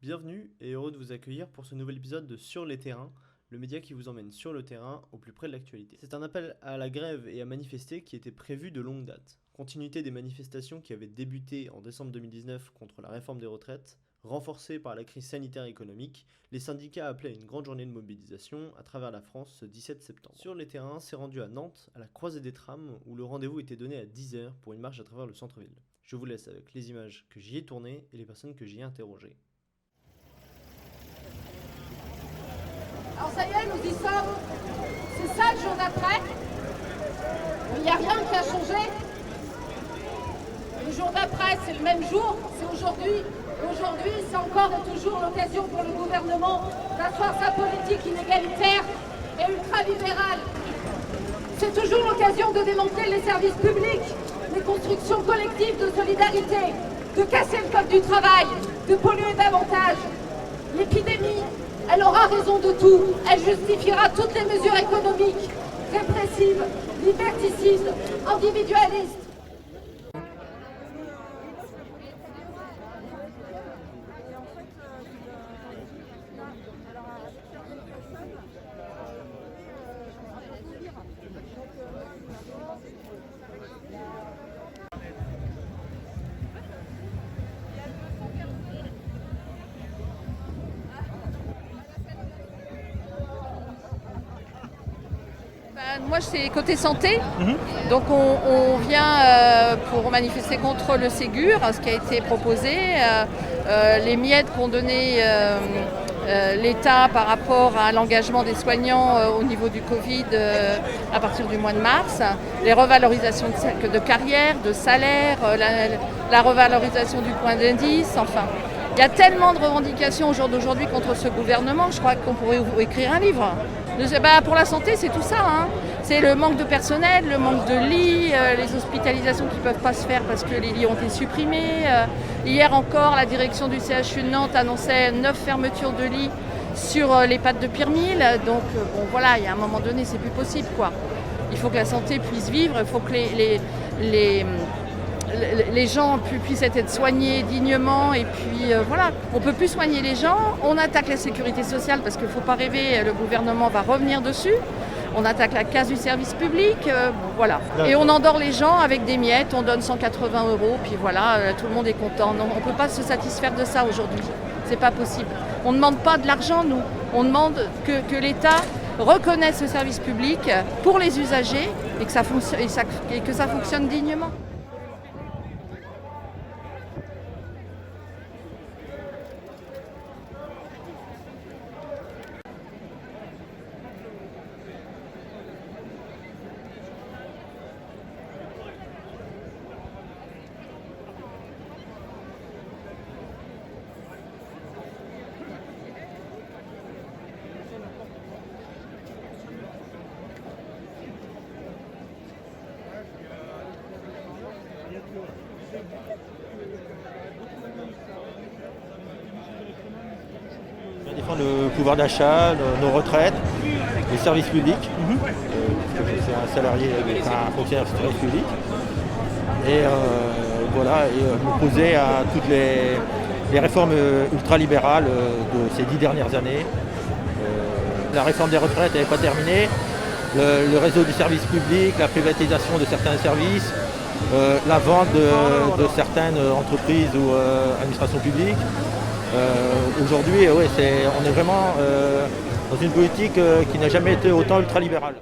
Bienvenue et heureux de vous accueillir pour ce nouvel épisode de Sur les terrains, le média qui vous emmène sur le terrain au plus près de l'actualité. C'est un appel à la grève et à manifester qui était prévu de longue date. Continuité des manifestations qui avaient débuté en décembre 2019 contre la réforme des retraites, renforcée par la crise sanitaire et économique, les syndicats appelaient à une grande journée de mobilisation à travers la France ce 17 septembre. Sur les terrains, c'est rendu à Nantes, à la croisée des trams, où le rendez-vous était donné à 10h pour une marche à travers le centre-ville. Je vous laisse avec les images que j'y ai tournées et les personnes que j'y ai interrogées. Alors ça y est, nous y sommes. C'est ça le jour d'après. Il n'y a rien qui a changé. Le jour d'après, c'est le même jour, c'est aujourd'hui. Aujourd'hui, c'est encore et toujours l'occasion pour le gouvernement d'asseoir sa politique inégalitaire et ultralibérale. C'est toujours l'occasion de démanteler les services publics, les constructions collectives de solidarité, de casser le code du travail, de polluer davantage. L'épidémie, elle aura raison de tout. Elle justifiera toutes les mesures économiques, répressives, liberticides, individualistes. Moi, c'est côté santé. Donc, on vient pour manifester contre le Ségur, ce qui a été proposé, les miettes qu'ont donné l'État par rapport à l'engagement des soignants au niveau du Covid à partir du mois de mars, les revalorisations de carrière, de salaire, la revalorisation du point d'indice, enfin. Il y a tellement de revendications au jour d'aujourd'hui contre ce gouvernement, je crois qu'on pourrait écrire un livre. Pour la santé, c'est tout ça. C'est le manque de personnel, le manque de lits, les hospitalisations qui ne peuvent pas se faire parce que les lits ont été supprimés. Hier encore, la direction du CHU de Nantes annonçait 9 fermetures de lits sur les pattes de Pirmil. Donc il y a un moment donné, c'est plus possible, quoi. Il faut que la santé puisse vivre, il faut que les gens puissent être soignés dignement et puis on ne peut plus soigner les gens, on attaque la sécurité sociale parce qu'il ne faut pas rêver, le gouvernement va revenir dessus, on attaque la casse du service public, et on endort les gens avec des miettes, on donne 180 €, puis tout le monde est content. Non, on ne peut pas se satisfaire de ça aujourd'hui, c'est pas possible. On ne demande pas de l'argent, nous, on demande que l'État reconnaisse ce service public pour les usagers et que ça fonctionne dignement. On défend le pouvoir d'achat, nos retraites, les services publics. Je suis un salarié, un fonctionnaire du service public. Et m'opposer à toutes les réformes ultralibérales de ces 10 dernières années. La réforme des retraites n'est pas terminée. Le réseau du service public, la privatisation de certains services, la vente de certaines entreprises ou administrations publiques. Aujourd'hui, on est vraiment dans une politique qui n'a jamais été autant ultralibérale.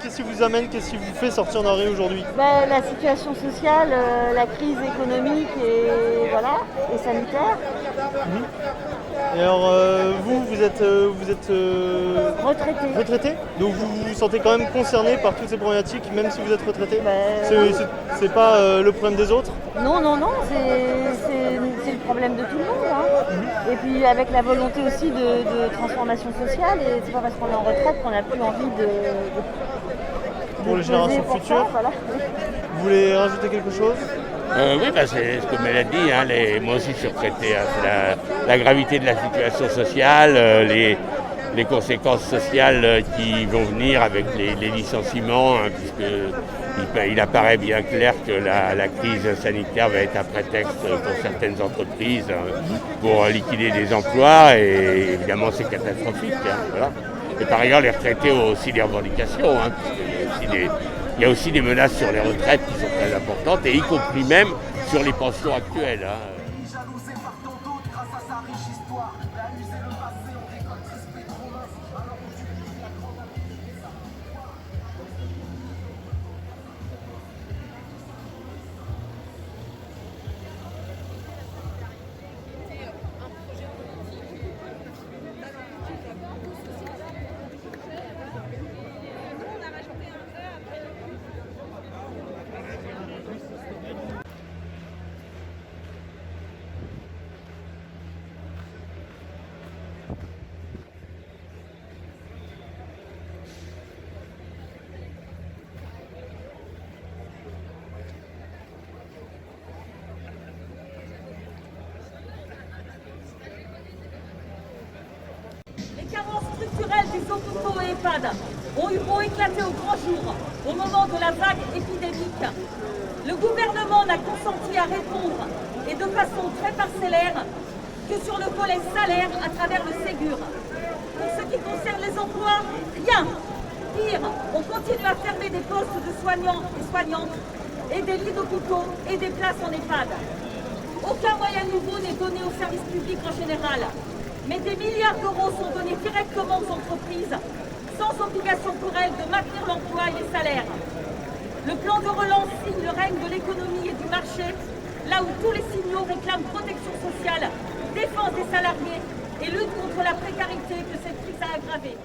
Qu'est-ce qui vous amène, qu'est-ce qui vous fait sortir dans la rue aujourd'hui ? La situation sociale, la crise économique et sanitaire. Et alors vous êtes retraité ? Donc vous vous sentez quand même concerné par toutes ces problématiques, même si vous êtes retraité ? C'est pas le problème des autres ? Non, c'est le problème de tout le monde. Et puis avec la volonté aussi de transformation sociale, et c'est pas parce qu'on est en retraite qu'on n'a plus envie de Pour les générations peser pour futures. ça, voilà. Vous voulez rajouter quelque chose? Oui, c'est ce que Mel a dit. Hein, moi aussi, je suis retraité. Hein, c'est la gravité de la situation sociale, les conséquences sociales qui vont venir avec les licenciements, hein, puisqu'il apparaît bien clair que la crise sanitaire va être un prétexte pour certaines entreprises pour liquider des emplois, et évidemment, c'est catastrophique. Hein, voilà. Et par ailleurs, les retraités ont aussi des revendications, hein, il y a aussi des menaces sur les retraites qui sont très importantes, et y compris même sur les pensions actuelles. Hein. Les carences structurelles des hôpitaux et EHPAD ont éclaté au grand jour au moment de la vague épidémique. Le gouvernement n'a consenti à répondre, et de façon très parcellaire, que sur le volet salaire à travers le Ségur. Pour ce qui concerne les emplois, rien. Pire, on continue à fermer des postes de soignants et soignantes, et des lits d'hôpitaux et des places en EHPAD. Aucun moyen nouveau n'est donné aux services publics en général, mais des milliards d'euros sont donnés directement aux entreprises, sans obligation pour elles de maintenir l'emploi et les salaires. Le plan de relance signe le règne de l'économie et du marché, là où tous les signaux réclament protection sociale, défense des salariés et lutte contre la précarité que cette crise a aggravée.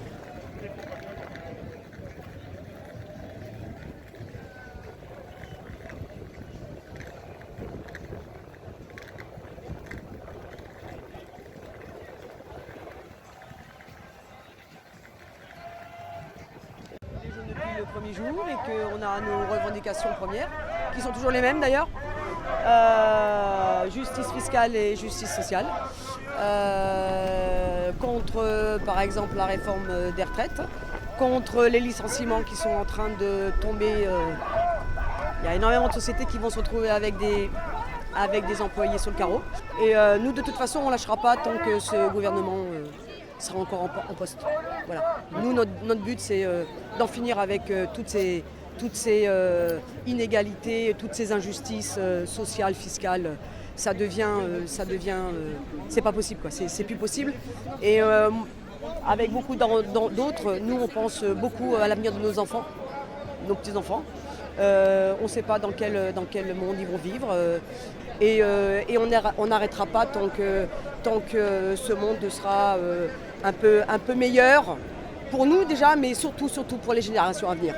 Le premier jour, et qu'on a nos revendications premières, qui sont toujours les mêmes d'ailleurs, justice fiscale et justice sociale, contre par exemple la réforme des retraites, contre les licenciements qui sont en train de tomber. Il y a énormément de sociétés qui vont se retrouver avec des employés sur le carreau, et nous de toute façon on ne lâchera pas tant que ce gouvernement sera encore en poste. Voilà. Nous, notre but, c'est d'en finir avec toutes ces inégalités, toutes ces injustices sociales, fiscales. Ça devient, c'est pas possible, quoi. C'est plus possible. Et avec beaucoup d'autres, nous, on pense beaucoup à l'avenir de nos enfants, nos petits-enfants. On ne sait pas dans quel monde ils vont vivre. Et on n'arrêtera pas tant que ce monde sera un peu meilleur pour nous déjà, mais surtout pour les générations à venir.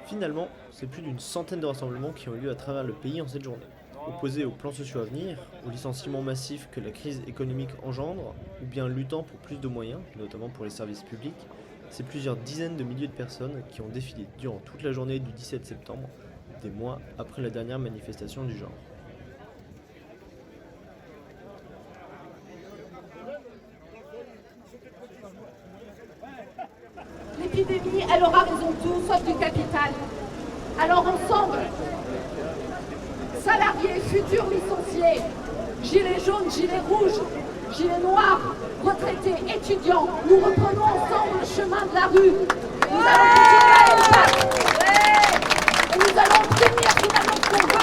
Finalement, c'est plus d'une centaine de rassemblements qui ont eu lieu à travers le pays en cette journée. Opposés aux plans sociaux à venir, aux licenciements massifs que la crise économique engendre, ou bien luttant pour plus de moyens, notamment pour les services publics, c'est plusieurs dizaines de milliers de personnes qui ont défilé durant toute la journée du 17 septembre, des mois après la dernière manifestation du genre. L'épidémie, elle aura raison de tout, sauf du capital. Alors ensemble, salariés, futurs licenciés, gilets jaunes, gilets rouges, gilets noirs, retraités, étudiants, nous reprenons ensemble le chemin de la rue. Nous allons continuer à nous battre. Et nous allons obtenir finalement ce qu'on veut.